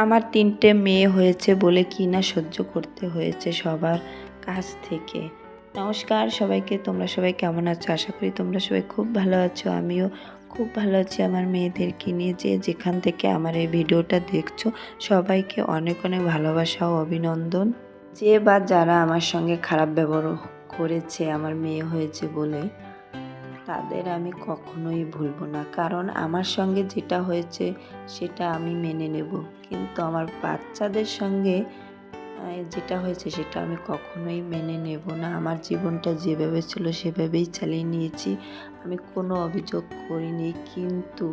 আমার ৩টে মেয়ে হয়েছে বলে কি না সহ্য করতে হয়েছে সবার কাছ থেকে। নমস্কার সবাইকে, তোমরা সবাই কেমন আছো? আশা করি তোমরা সবাই খুব ভালো আছো। আমিও খুব ভালো আছি আমার মেয়েদেরকে নিয়ে। যে যেখান থেকে আমার এই ভিডিওটা দেখছো সবাইকে অনেক অনেক ভালোবাসা ও অভিনন্দন। যে বা যারা আমার সঙ্গে খারাপ ব্যবহার করেছে আমার মেয়ে হয়েছে বলে, তাদের আমি কখনোই ভুলবো না। কারণ আমার সঙ্গে যেটা হয়েছে সেটা আমি মেনে নেব, কিন্তু আমার বাচ্চাদের সঙ্গে যেটা হয়েছে সেটা আমি কখনোই মেনে নেব না। আমার জীবনটা যেভাবে ছিল সেভাবেই চালিয়ে নিয়েছি, আমি কোনো অভিযোগ করিনি। কিন্তু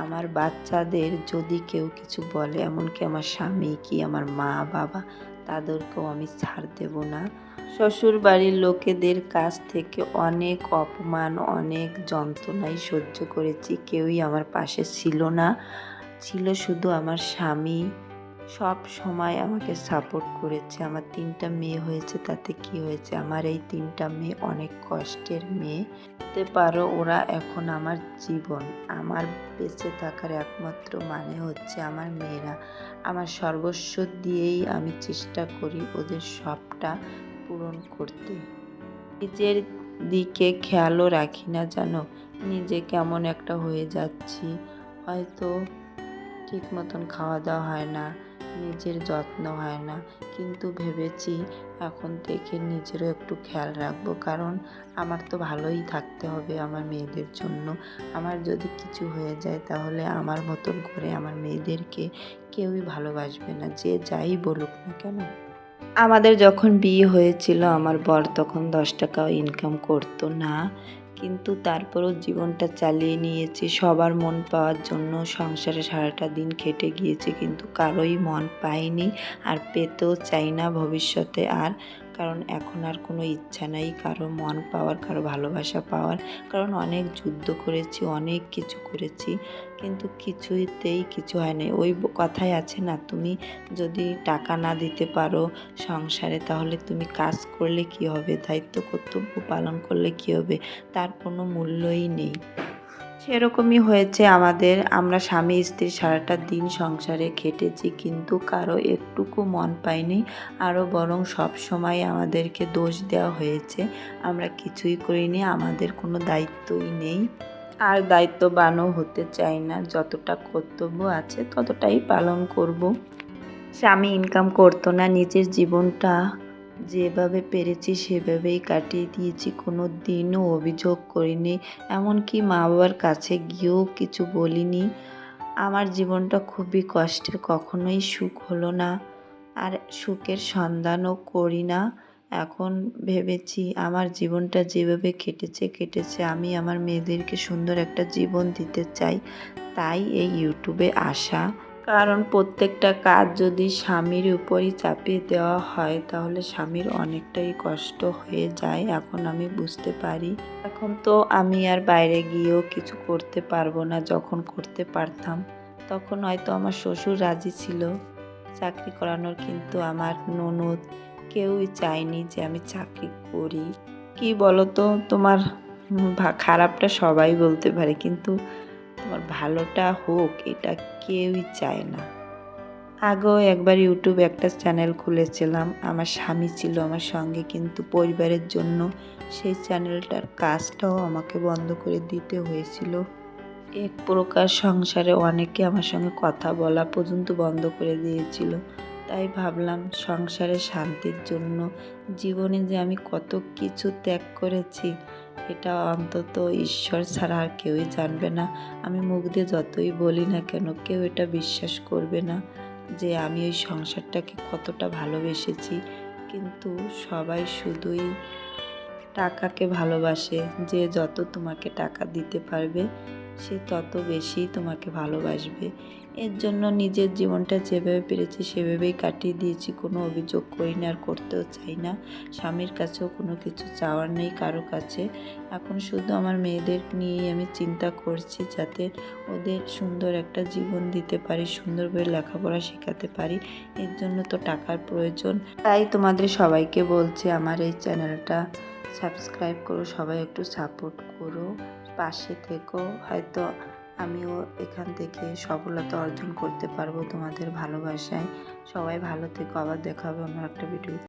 আমার বাচ্চাদের যদি কেউ কিছু বলে, এমনকি আমার স্বামী কি আমার মা বাবা, তাদেরকেও আমি ছাড় দেব না। শ্বশুর বাড়ির লোকেদের কাছ থেকে অনেক অপমান, অনেক যন্ত্রণাই সহ্য করেছি। কেউই আমার পাশে ছিল না, ছিল শুধু আমার স্বামী। সব সময় আমাকে সাপোর্ট করেছে। আমার ৩টা মেয়ে হয়েছে, তাতে কি হয়েছে? আমার এই ৩টা মেয়ে অনেক কষ্টের মেয়ে। বলতে পারো ওরা এখন আমার জীবন। আমার বেঁচে থাকার একমাত্র মানে হচ্ছে আমার মেয়েরা। আমার সর্বস্ব দিয়েই আমি চেষ্টা করি ওদের সবটা পূরণ করতে। নিজের দিকে খেয়ালও রাখি না জানো, নিজে কেমন একটা হয়ে যাচ্ছি। হয়তো ঠিক মতন খাওয়া দাওয়া হয় না, নিজের যত্ন হয় না, কিন্তু ভেবেছি এখন থেকে নিজেরও একটু খেয়াল রাখবো। কারণ আমার তো ভালোই থাকতে হবে আমার মেয়েদের জন্য। আমার যদি কিছু হয়ে যায় তাহলে আমার মতন করে আমার মেয়েদেরকে কেউই ভালোবাসবে না, যে যাই বলুক না কেন। আমাদের যখন বিয়ে হয়েছিল আমার বর তখন 10 টাকাও ইনকাম করতো না, কিন্তু তারপরও জীবনটা চালিয়ে নিয়েছি সবার মন পাওয়ার জন্য। সংসারে সারাটা দিন খেটে গিয়েছি, কিন্তু কারোই মন পাইনি, আর পেতেও চাই না ভবিষ্যতে আর। কারণ এখন আর কোনো ইচ্ছা নাই কারো মন পাওয়ার, কারো ভালোবাসা পাওয়ার। কারণ অনেক যুদ্ধ করেছি, অনেক কিছু করেছি, কিন্তু কিছুতেই কিছু হয় না। ওই কথাই আছে না, তুমি যদি টাকা না দিতে পারো সংসারে, তাহলে তুমি কাজ করলে কি হবে, দায়িত্ব কর্তব্য পালন করলে কি হবে, তার কোনো মূল্যই নেই। সেরকমই হয়েছে আমাদের। আমরা স্বামী স্ত্রী সারাটা দিন সংসারে খেটেছি, কিন্তু কারো একটুকু মন পাইনি, আরও বরং সব সময় আমাদেরকে দোষ দেওয়া হয়েছে। আমরা কিছুই করিনি, আমাদের কোনো দায়িত্বই নেই, আর দায়িত্ববানও হতে চাই না। যতটা কর্তব্য আছে ততটাই পালন করব। স্বামী ইনকাম করতো না, নিজের জীবনটা যেভাবে পেরেছি সেভাবেই কাটিয়ে দিয়েছি, কোনো দিনও অভিযোগ করিনি, এমনকি মা বাবার কাছে গিয়েও কিছু বলিনি। আমার জীবনটা খুবই কষ্টের, কখনোই সুখ হলো না, আর সুখের সন্ধানও করি না। এখন ভেবেছি আমার জীবনটা যেভাবে কেটেছে আমি আমার মেয়েদেরকে সুন্দর একটা জীবন দিতে চাই, তাই এই ইউটিউবে আসা। কারণ প্রত্যেকটা কাজ যদি স্বামীর উপরই চাপিয়ে দেওয়া হয় তাহলে স্বামীর অনেকটাই কষ্ট হয়ে যায়, এখন আমি বুঝতে পারি। এখন তো আমি আর বাইরে গিয়েও কিছু করতে পারবো না, যখন করতে পারতাম তখন হয়তো আমার শ্বশুর রাজি ছিল চাকরি করানোর, কিন্তু আমার ননদ কেউই চায়নি যে আমি চাকরি করি। কি বলো তো, তোমার খারাপটা সবাই বলতে পারে, কিন্তু তোমার ভালোটা হোক এটা কেউই চায় না। আগেও একবার ইউটিউবে একটা চ্যানেল খুলেছিলাম, আমার স্বামী ছিল আমার সঙ্গে, কিন্তু পরিবারের জন্য সেই চ্যানেলটার কাজটাও আমাকে বন্ধ করে দিতে হয়েছিল। এক প্রকার সংসারে অনেকে আমার সঙ্গে কথা বলা পর্যন্ত বন্ধ করে দিয়েছিল। তাই ভাবলাম সংসারে শান্তির জন্য জীবনে যে আমি কত কিছু ত্যাগ করেছি এটা অন্তত ঈশ্বর ছাড়া আর কেউই জানবে না। আমি মুখ দিয়ে যতই বলি না কেন কেউ এটা বিশ্বাস করবে না যে আমি ওই সংসারটাকে কতটা ভালোবেসেছি। কিন্তু সবাই শুধুই টাকাকে ভালোবাসে, যে যত তোমাকে টাকা দিতে পারবে সে তত বেশি তোমাকে ভালোবাসবে। এর জন্য নিজের জীবনটা যেভাবে পেরেছি সেভাবেই কাটিয়ে দিয়েছি, কোনো অভিযোগ করি না আর করতেও চাই না। স্বামীর কাছেও কোনো কিছু চাওয়ার নেই কারো কাছে। এখন শুধু আমার মেয়েদের নিয়েই আমি চিন্তা করছি, যাতে ওদের সুন্দর একটা জীবন দিতে পারি, সুন্দরভাবে লেখাপড়া শেখাতে পারি। এর জন্য তো টাকার প্রয়োজন। তাই তোমাদের সবাইকে বলছি আমার এই চ্যানেলটা সাবস্ক্রাইব করো, সবাই একটু সাপোর্ট করো, পাশে থেকো। হয়তো আমিও এখান থেকে সফলতা অর্জন করতে পারবো তোমাদের ভালোবাসায়। সবাই ভালো থেকো, আবার দেখা হবে অন্য একটা ভিডিও।